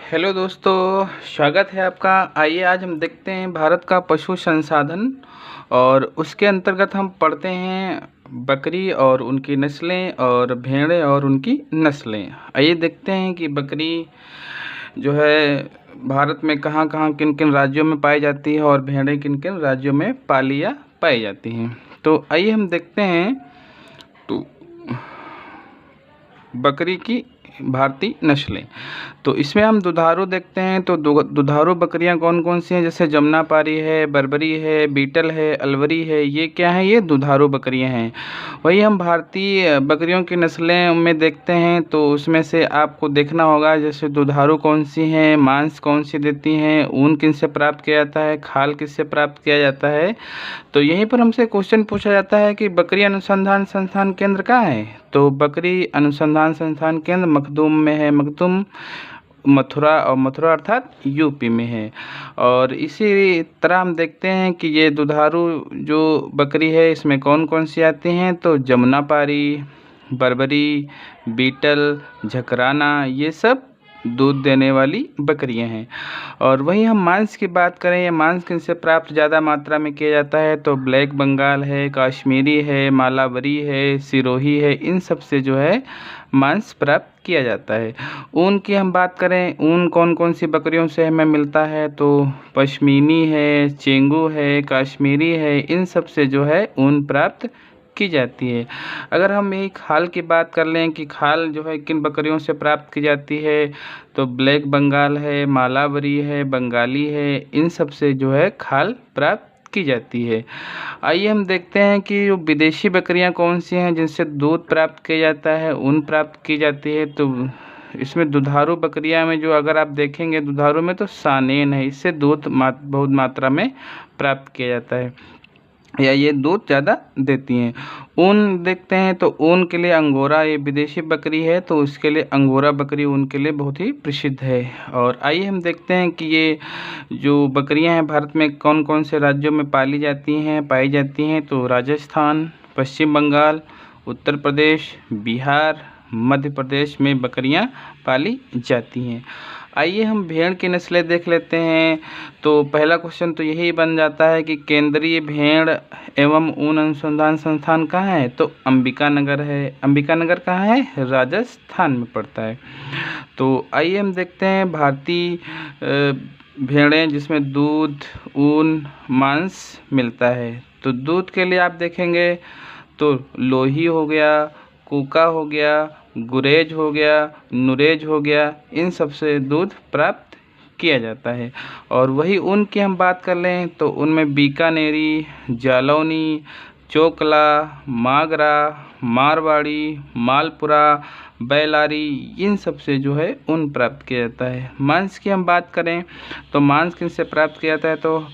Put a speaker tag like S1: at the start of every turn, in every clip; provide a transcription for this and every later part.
S1: Hello दोस्तों, स्वागत है आपका। आइए आज हम देखते हैं भारत का पशु संसाधन और उसके अंतर्गत हम पढ़ते हैं बकरी और उनकी नस्लें और भेड़ें और उनकी नस्लें। आइए देखते हैं कि बकरी जो है भारत में कहाँ कहाँ किन किन राज्यों में पाई जाती है और भेड़ें किन किन राज्यों में पाली या पाई जाती हैं। तो आइए हम देखते हैं तो बकरी की भारतीय नस्लें। तो इसमें हम दुधारू देखते हैं तो दुधारू बकरियां कौन कौन सी हैं, जैसे जमुनापारी है, बर्बरी है, बीटल है, अलवरी है। ये क्या है? ये दुधारू बकरियां हैं। वही हम भारतीय बकरियों की नस्लें में देखते हैं तो उसमें से आपको देखना होगा जैसे दुधारू कौन सी हैं, मांस कौन सी देती हैं, ऊन किन से प्राप्त किया जाता है, खाल किससे प्राप्त किया जाता है। तो यहीं पर हमसे क्वेश्चन पूछा जाता है कि बकरी अनुसंधान संस्थान केंद्र कहाँ है। तो बकरी अनुसंधान संस्थान केंद्र मखदूम में है। मखदूम मथुरा, और मथुरा अर्थात यूपी में है। और इसी तरह हम देखते हैं कि ये दुधारू जो बकरी है इसमें कौन कौन सी आती हैं। तो जमुनापारी, बर्बरी, बीटल, झकराना, ये सब दूध देने वाली बकरियां हैं। और वहीं हम मांस की बात करें, या मांस किनसे प्राप्त ज़्यादा मात्रा में किया जाता है, तो ब्लैक बंगाल है, कश्मीरी है, मालावरी है, सिरोही है, इन सब से जो है मांस प्राप्त किया जाता है। ऊन की हम बात करें, ऊन कौन कौन सी बकरियों से हमें मिलता है, तो पश्मीनी है, चेंगू है, कश्मीरी है, इन सब से जो है ऊन प्राप्त की जाती है। अगर हम यही खाल की बात कर लें कि खाल जो है किन बकरियों से प्राप्त की जाती है, तो ब्लैक बंगाल है, मालावरी है, बंगाली है, इन सब से जो है खाल प्राप्त की जाती है। आइए हम देखते हैं कि वो विदेशी बकरियां कौन सी हैं जिनसे दूध प्राप्त किया जाता है, ऊन प्राप्त की जाती है। तो इसमें दुधारू बकरियां में जो अगर आप देखेंगे, दुधारू में तो सानेन है, इससे दूध बहुत मात्रा में प्राप्त किया जाता है, या ये दूध ज़्यादा देती हैं। ऊन देखते हैं तो ऊन के लिए अंगोरा, ये विदेशी बकरी है तो उसके लिए अंगोरा बकरी ऊन के लिए बहुत ही प्रसिद्ध है। और आइए हम देखते हैं कि ये जो बकरियां हैं भारत में कौन कौन से राज्यों में पाई जाती हैं। तो राजस्थान, पश्चिम बंगाल, उत्तर प्रदेश, बिहार, मध्य प्रदेश में बकरियां पाली जाती हैं। आइए हम भेड़ की नस्लें देख लेते हैं। तो पहला क्वेश्चन तो यही बन जाता है कि केंद्रीय भेड़ एवं ऊन अनुसंधान संस्थान कहाँ है, तो अंबिका नगर है। अंबिका नगर कहाँ है? राजस्थान में पड़ता है। तो आइए हम देखते हैं भारतीय भेड़ें जिसमें दूध, ऊन, मांस मिलता है। तो दूध के लिए आप देखेंगे तो लोही हो गया, कूका हो गया, गुरेज हो गया, नुरेज हो गया, इन सब से दूध प्राप्त किया जाता है। और वही ऊन की हम बात कर लें तो उनमें बीकानेरी, जालौनी, चोकला, मागरा, मारवाड़ी, मालपुरा, बैलारी, इन सब से जो है ऊन प्राप्त किया जाता है। मांस की हम बात करें तो मांस किनसे प्राप्त किया जाता है, तो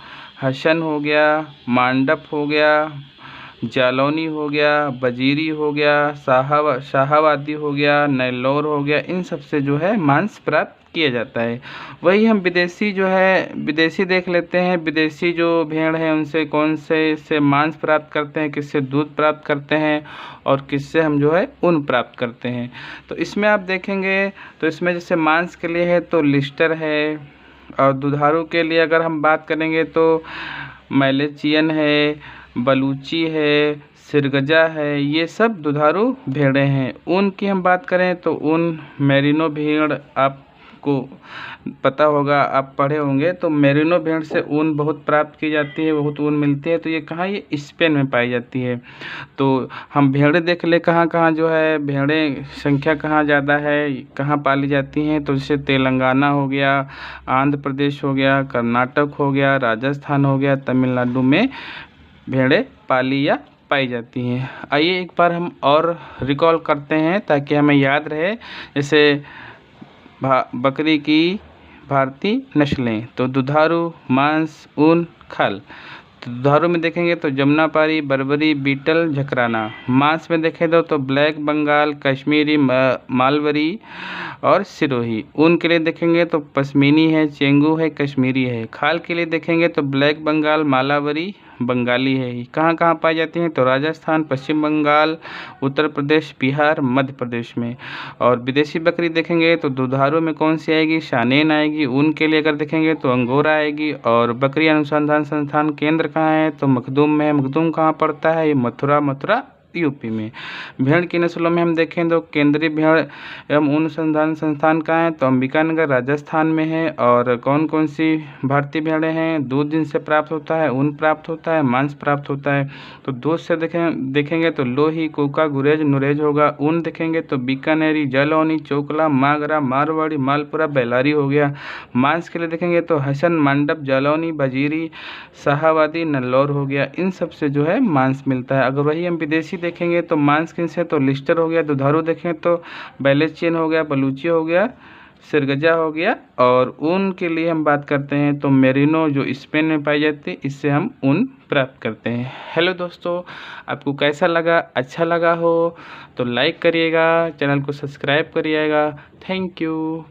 S1: हसन हो गया, मांडप हो गया, जालौनी हो गया, बजीरी हो गया, शाहाबादी हो गया, नेल्लौर हो गया, इन सब से जो है मांस प्राप्त किया जाता है। वही हम विदेशी देख लेते हैं। विदेशी जो भेड़ हैं उनसे कौन से मांस प्राप्त करते हैं, किससे दूध प्राप्त करते हैं और किससे हम जो है ऊन प्राप्त करते हैं। तो इसमें आप देखेंगे तो इसमें जैसे मांस के लिए है तो लिस्टर है, और दुधारू के लिए अगर हम बात करेंगे तो मैलेचियन है, बलूची है, सिरगजा है, ये सब दुधारू भेड़ें हैं। ऊन की हम बात करें तो ऊन मेरिनो भेड़, आपको पता होगा, आप पढ़े होंगे, तो मेरिनो भेड़ से ऊन बहुत प्राप्त की जाती है, बहुत ऊन मिलती है। तो ये कहाँ? ये स्पेन में पाई जाती है। तो हम भेड़ें देख ले कहाँ कहाँ जो है भेड़ें संख्या कहाँ ज़्यादा है, कहाँ पाली जाती हैं। तो जैसे तेलंगाना हो गया, आंध्र प्रदेश हो गया, कर्नाटक हो गया, राजस्थान हो गया, तमिलनाडु में भेड़ें पाली या पाई जाती हैं। आइए एक बार हम और रिकॉल करते हैं ताकि हमें याद रहे। जैसे बकरी की भारतीय नस्लें, तो दुधारू, मांस, ऊन, खाल। तो दुधारू में देखेंगे तो जमुनापारी, बर्बरी, बीटल, झकराना। मांस में देखें तो ब्लैक बंगाल, कश्मीरी, मालवरी और सिरोही। ऊन के लिए देखेंगे तो पश्मीनी है, चेंगू है, कश्मीरी है। खाल के लिए देखेंगे तो ब्लैक बंगाल, मालावरी, बंगाली है। ये कहाँ कहाँ पाई जाती हैं? तो राजस्थान, पश्चिम बंगाल, उत्तर प्रदेश, बिहार, मध्य प्रदेश में। और विदेशी बकरी देखेंगे तो दुधारू में कौन सी आएगी? शानेन आएगी। ऊन के लिए अगर देखेंगे तो अंगोरा आएगी। और बकरी अनुसंधान संस्थान केंद्र कहाँ है? तो मखदूम में है। मखदूम कहाँ पड़ता है? ये मथुरा यूपी में। भेड़ की नस्लों में हम देखें तो केंद्रीय भेड़ एवं ऊन अनुसंधान संस्थान कहाँ है? तो अंबिकानगर राजस्थान में है। और कौन कौन सी भारतीय भेड़ें हैं? दूध जिनसे प्राप्त होता है, ऊन प्राप्त होता है, मांस प्राप्त होता है। तो दूध से देखेंगे तो लोही, कूका, गुरेज, नुरेज होगा। ऊन देखेंगे तो बीकानेरी, जलौनी, चोकला, मागरा, मारवाड़ी, मालपुरा, बेलारी हो गया। मांस के लिए देखेंगे तो हसन, मंडप, जलौनी, बजीरी, शाहाबादी, नल्लौर हो गया। इन सब से जो है मांस मिलता है। अगर वही हम विदेशी देखेंगे तो मांस किन से? तो लिस्टर हो गया। दुधारू देखें तो बैलेचियन हो गया, बलूची हो गया, सिरगजा हो गया। और ऊन के लिए हम बात करते हैं तो मेरिनो जो स्पेन में पाई जाती है, इससे हम ऊन प्राप्त करते हैं। हेलो दोस्तों, आपको कैसा लगा? अच्छा लगा हो तो लाइक करिएगा, चैनल को सब्सक्राइब करिएगा। Thank you.